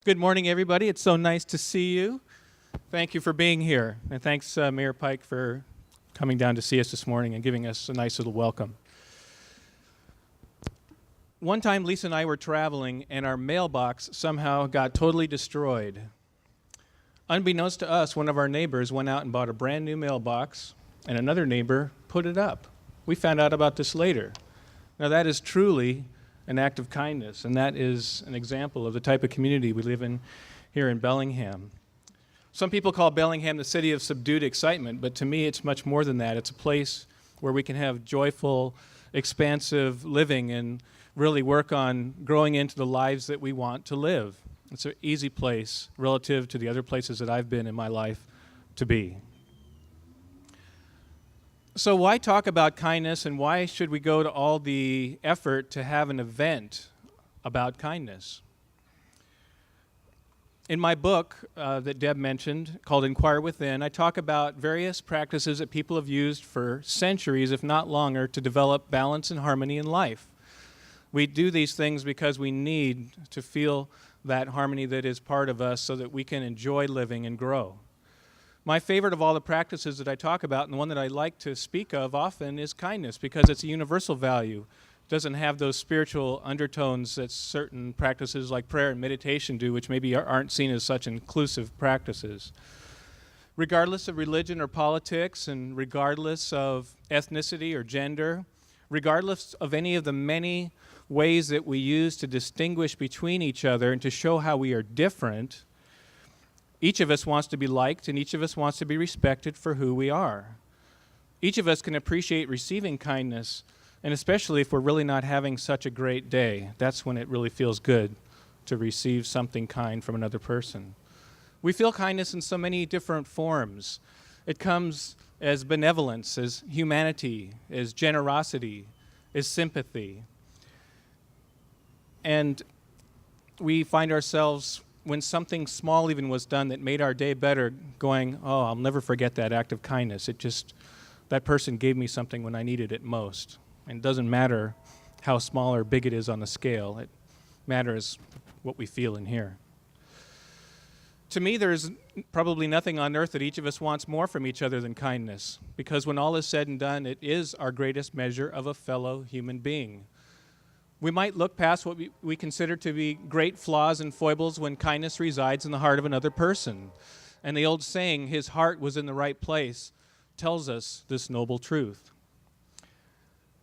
Good morning, everybody. It's so nice to see you. Thank you for being here. And thanks, Mayor Pike, for coming down to see us this morning and giving us a nice little welcome. One time, Lisa and I were traveling, and our mailbox somehow got totally destroyed. Unbeknownst to us, one of our neighbors went out and bought a brand new mailbox, and another neighbor put it up. We found out about this later. Now, that is truly an act of kindness, and that is an example of the type of community we live in here in Bellingham. Some people call Bellingham the city of subdued excitement, but to me it's much more than that. It's a place where we can have joyful, expansive living and really work on growing into the lives that we want to live. It's an easy place relative to the other places that I've been in my life to be. So why talk about kindness, and why should we go to all the effort to have an event about kindness? In my book that Deb mentioned, called Inquire Within, I talk about various practices that people have used for centuries, if not longer, to develop balance and harmony in life. We do these things because we need to feel that harmony that is part of us so that we can enjoy living and grow. My favorite of all the practices that I talk about, and the one that I like to speak of often, is kindness, because it's a universal value. It doesn't have those spiritual undertones that certain practices like prayer and meditation do, which maybe aren't seen as such inclusive practices. Regardless of religion or politics, and regardless of ethnicity or gender, regardless of any of the many ways that we use to distinguish between each other and to show how we are different, each of us wants to be liked, and each of us wants to be respected for who we are. Each of us can appreciate receiving kindness, and especially if we're really not having such a great day, that's when it really feels good to receive something kind from another person. We feel kindness in so many different forms. It comes as benevolence, as humanity, as generosity, as sympathy. And we find ourselves, when something small even was done that made our day better, going, oh, I'll never forget that act of kindness. That person gave me something when I needed it most. And it doesn't matter how small or big it is on the scale. It matters what we feel in here. To me, there's probably nothing on earth that each of us wants more from each other than kindness, because when all is said and done, it is our greatest measure of a fellow human being. We might look past what we consider to be great flaws and foibles when kindness resides in the heart of another person. And the old saying, his heart was in the right place, tells us this noble truth.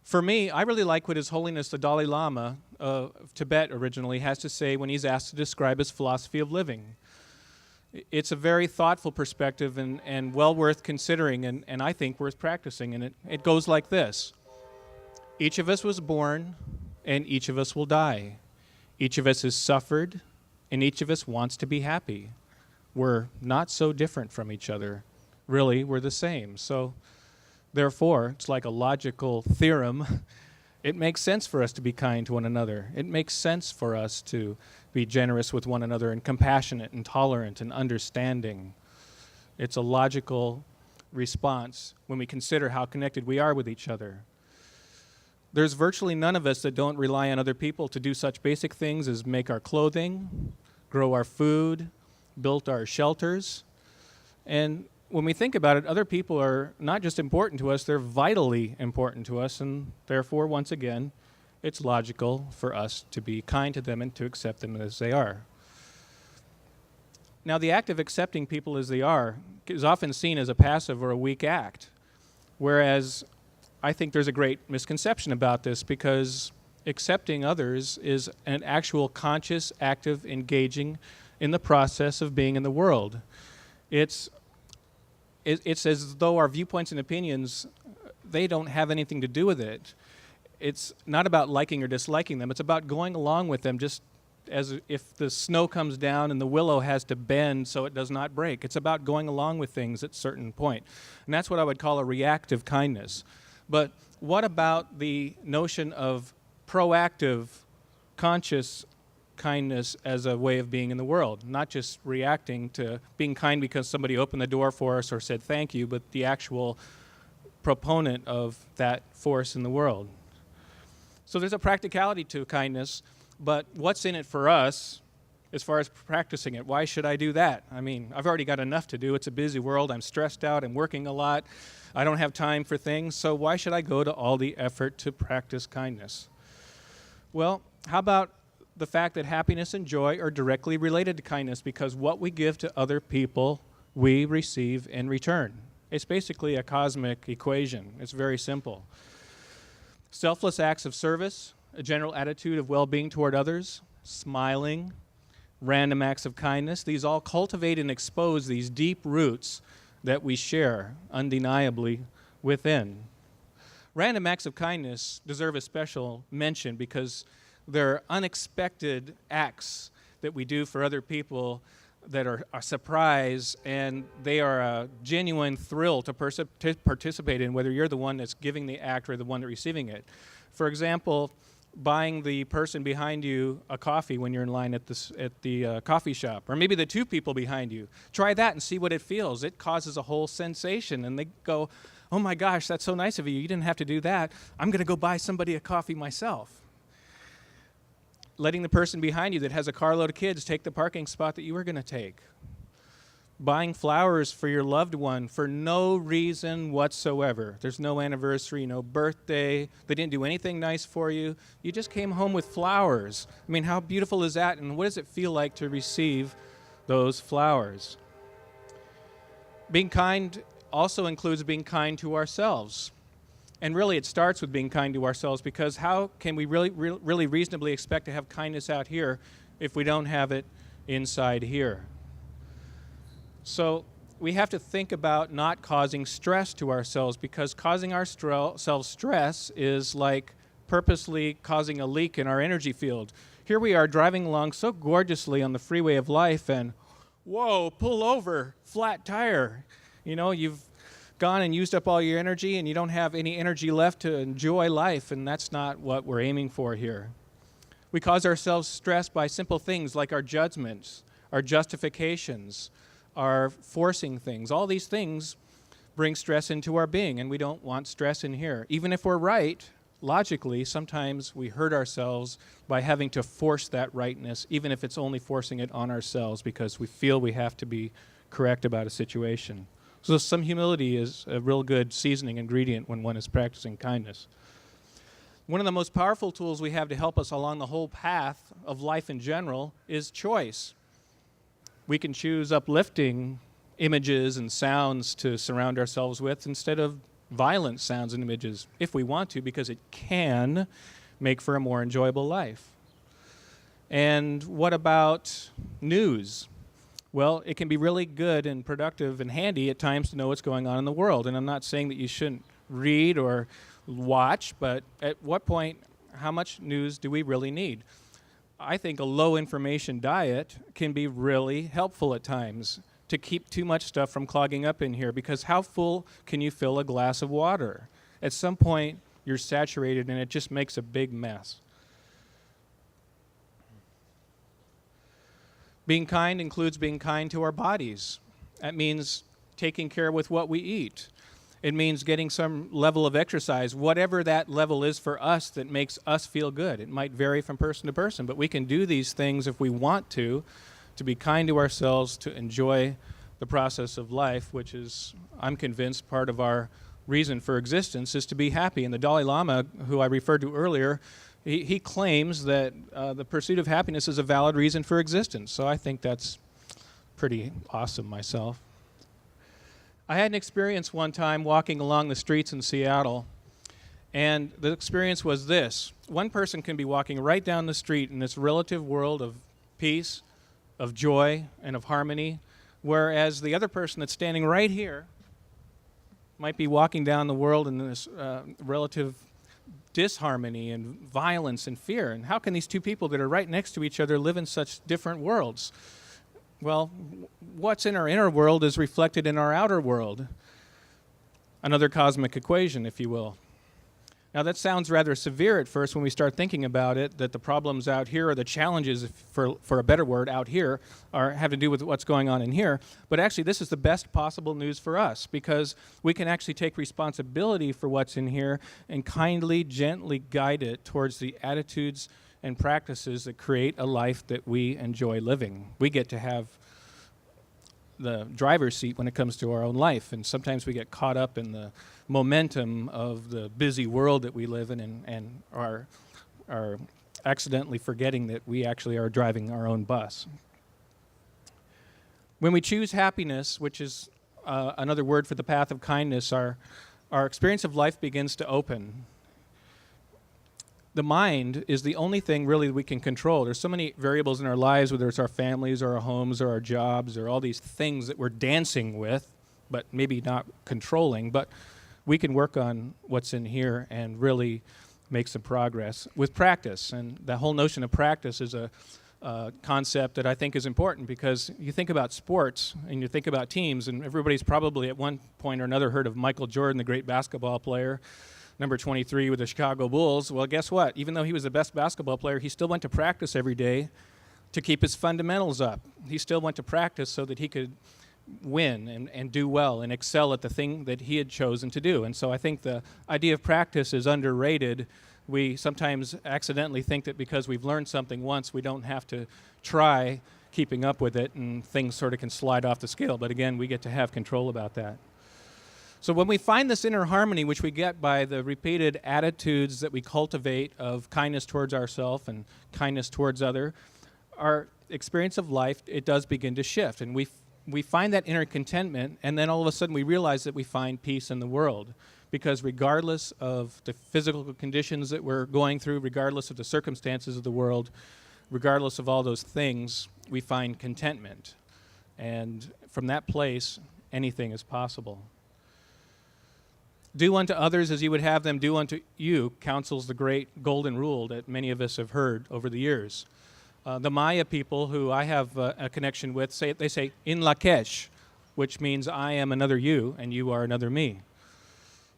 For me, I really like what His Holiness the Dalai Lama of Tibet originally has to say when he's asked to describe his philosophy of living. It's a very thoughtful perspective and well worth considering, and I think worth practicing. And it goes like this. Each of us was born, and each of us will die. Each of us has suffered, and each of us wants to be happy. We're not so different from each other. Really, we're the same. So, therefore, it's like a logical theorem. It makes sense for us to be kind to one another. It makes sense for us to be generous with one another and compassionate and tolerant and understanding. It's a logical response when we consider how connected we are with each other. There's virtually none of us that don't rely on other people to do such basic things as make our clothing, grow our food, build our shelters. And when we think about it, other people are not just important to us, they're vitally important to us, and therefore, once again, it's logical for us to be kind to them and to accept them as they are. Now, the act of accepting people as they are is often seen as a passive or a weak act, whereas I think there's a great misconception about this, because accepting others is an actual conscious, active, engaging in the process of being in the world. It's as though our viewpoints and opinions, they don't have anything to do with it. It's not about liking or disliking them. It's about going along with them, just as if the snow comes down and the willow has to bend so it does not break. It's about going along with things at a certain point. And that's what I would call a reactive kindness. But what about the notion of proactive, conscious kindness as a way of being in the world? Not just reacting to being kind because somebody opened the door for us or said thank you, but the actual proponent of that force in the world. So there's a practicality to kindness, but what's in it for us as far as practicing it. Why should I do that? I mean, I've already got enough to do. It's a busy world. I'm stressed out. I'm working a lot. I don't have time for things. So why should I go to all the effort to practice kindness? Well, how about the fact that happiness and joy are directly related to kindness, because what we give to other people, we receive in return. It's basically a cosmic equation. It's very simple. Selfless acts of service, a general attitude of well-being toward others, smiling, random acts of kindness, these all cultivate and expose these deep roots that we share undeniably within. Random acts of kindness deserve a special mention because they're unexpected acts that we do for other people that are a surprise, and they are a genuine thrill to participate in, whether you're the one that's giving the act or the one that's receiving it. For example, buying the person behind you a coffee when you're in line at the coffee shop, or maybe the two people behind you. Try that and see what it feels. It causes a whole sensation, and they go, "Oh my gosh, that's so nice of you. You didn't have to do that. I'm going to go buy somebody a coffee myself." Letting the person behind you that has a carload of kids take the parking spot that you were going to take. Buying flowers for your loved one for no reason whatsoever. There's no anniversary, no birthday. They didn't do anything nice for you. You just came home with flowers. I mean, how beautiful is that? And what does it feel like to receive those flowers? Being kind also includes being kind to ourselves. And really, it starts with being kind to ourselves, because how can we really reasonably expect to have kindness out here if we don't have it inside here? So we have to think about not causing stress to ourselves, because causing ourselves stress is like purposely causing a leak in our energy field. Here we are driving along so gorgeously on the freeway of life, and whoa, pull over, flat tire. You know, you've gone and used up all your energy, and you don't have any energy left to enjoy life, and that's not what we're aiming for here. We cause ourselves stress by simple things like our judgments, our justifications, our forcing things. All these things bring stress into our being, and we don't want stress in here. Even if we're right, logically, sometimes we hurt ourselves by having to force that rightness, even if it's only forcing it on ourselves because we feel we have to be correct about a situation. So some humility is a real good seasoning ingredient when one is practicing kindness. One of the most powerful tools we have to help us along the whole path of life in general is choice. We can choose uplifting images and sounds to surround ourselves with instead of violent sounds and images, if we want to, because it can make for a more enjoyable life. And what about news? Well, it can be really good and productive and handy at times to know what's going on in the world. And I'm not saying that you shouldn't read or watch, but at what point, how much news do we really need? I think a low information diet can be really helpful at times to keep too much stuff from clogging up in here, because how full can you fill a glass of water? At some point, you're saturated and it just makes a big mess. Being kind includes being kind to our bodies. That means taking care with what we eat. It means getting some level of exercise, whatever that level is for us that makes us feel good. It might vary from person to person, but we can do these things if we want to be kind to ourselves, to enjoy the process of life, which is, I'm convinced, part of our reason for existence is to be happy. And the Dalai Lama, who I referred to earlier, he claims that the pursuit of happiness is a valid reason for existence. So I think that's pretty awesome myself. I had an experience one time walking along the streets in Seattle, and the experience was this. One person can be walking right down the street in this relative world of peace, of joy, and of harmony, whereas the other person that's standing right here might be walking down the world in this relative disharmony and violence and fear. And how can these two people that are right next to each other live in such different worlds? Well, what's in our inner world is reflected in our outer world. Another cosmic equation, if you will. Now, that sounds rather severe at first when we start thinking about it, that the problems out here, or the challenges, for a better word, out here, have to do with what's going on in here. But actually, this is the best possible news for us, because we can actually take responsibility for what's in here and kindly, gently guide it towards the attitudes and practices that create a life that we enjoy living. We get to have the driver's seat when it comes to our own life, and sometimes we get caught up in the momentum of the busy world that we live in and are accidentally forgetting that we actually are driving our own bus. When we choose happiness, which is another word for the path of kindness, our experience of life begins to open. The mind is the only thing really we can control. There's so many variables in our lives, whether it's our families or our homes or our jobs or all these things that we're dancing with, but maybe not controlling. But we can work on what's in here and really make some progress with practice. And the whole notion of practice is a concept that I think is important, because you think about sports and you think about teams, and everybody's probably at one point or another heard of Michael Jordan, the great basketball player, number 23 with the Chicago Bulls. Well, guess what? Even though he was the best basketball player, he still went to practice every day to keep his fundamentals up. He still went to practice so that he could win and do well and excel at the thing that he had chosen to do. And so I think the idea of practice is underrated. We sometimes accidentally think that because we've learned something once, we don't have to try keeping up with it, and things sort of can slide off the scale. But again, we get to have control about that. So when we find this inner harmony, which we get by the repeated attitudes that we cultivate of kindness towards ourselves and kindness towards other, our experience of life, it does begin to shift. And we find that inner contentment, and then all of a sudden we realize that we find peace in the world. Because regardless of the physical conditions that we're going through, regardless of the circumstances of the world, regardless of all those things, we find contentment. And from that place, anything is possible. Do unto others as you would have them do unto you counsels the great golden rule that many of us have heard over the years. The Maya people, who I have a connection with, they say, in Lakesh, which means I am another you and you are another me.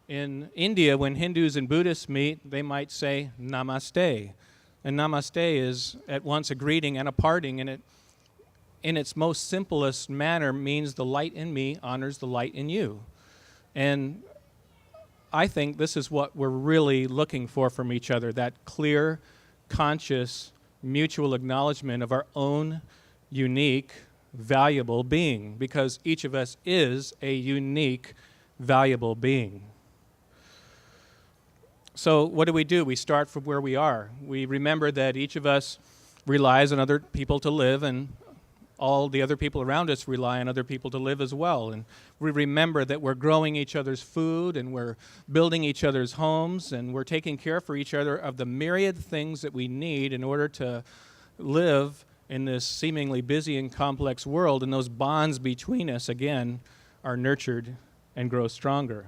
In India, when Hindus and Buddhists meet, they might say namaste. And namaste is at once a greeting and a parting, and it, in its most simplest manner, means the light in me honors the light in you. And I think this is what we're really looking for from each other, that clear, conscious, mutual acknowledgement of our own unique, valuable being, because each of us is a unique, valuable being. So what do? We start from where we are. We remember that each of us relies on other people to live, and all the other people around us rely on other people to live as well. And we remember that we're growing each other's food, and we're building each other's homes, and we're taking care for each other of the myriad things that we need in order to live in this seemingly busy and complex world. And those bonds between us, again, are nurtured and grow stronger.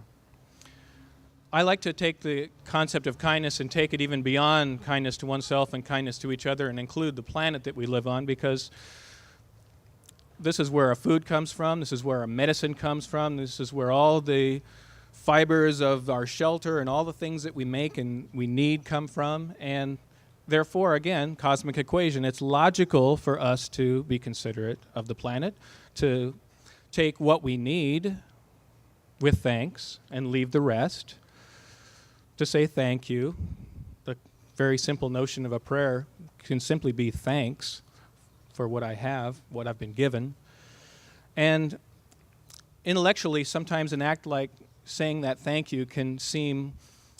I like to take the concept of kindness and take it even beyond kindness to oneself and kindness to each other, and include the planet that we live on, because this is where our food comes from, this is where our medicine comes from, this is where all the fibers of our shelter and all the things that we make and we need come from. And therefore, again, cosmic equation, it's logical for us to be considerate of the planet, to take what we need with thanks and leave the rest, to say thank you. The very simple notion of a prayer can simply be thanks for what I have, what I've been given. And intellectually, sometimes an act like saying that thank you can seem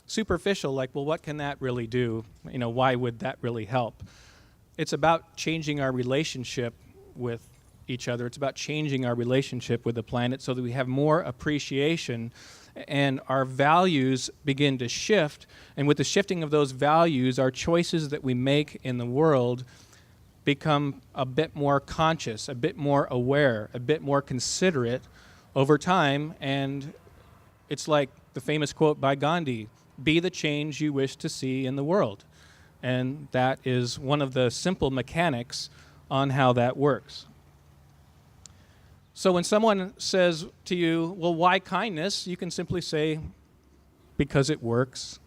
superficial, like, well, what can that really do? Why would that really help? It's about changing our relationship with each other. It's about changing our relationship with the planet so that we have more appreciation and our values begin to shift. And with the shifting of those values, our choices that we make in the world become a bit more conscious, a bit more aware, a bit more considerate over time. And it's like the famous quote by Gandhi, "Be the change you wish to see in the world." And that is one of the simple mechanics on how that works. So when someone says to you, well, why kindness? You can simply say, because it works.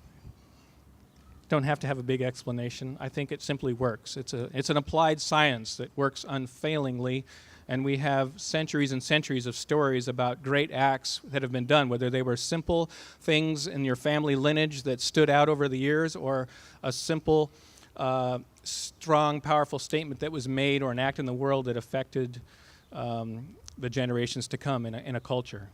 Don't have to have a big explanation. I think it simply works. It's an applied science that works unfailingly, and we have centuries and centuries of stories about great acts that have been done, whether they were simple things in your family lineage that stood out over the years, or a simple strong, powerful statement that was made or an act in the world that affected the generations to come in a culture.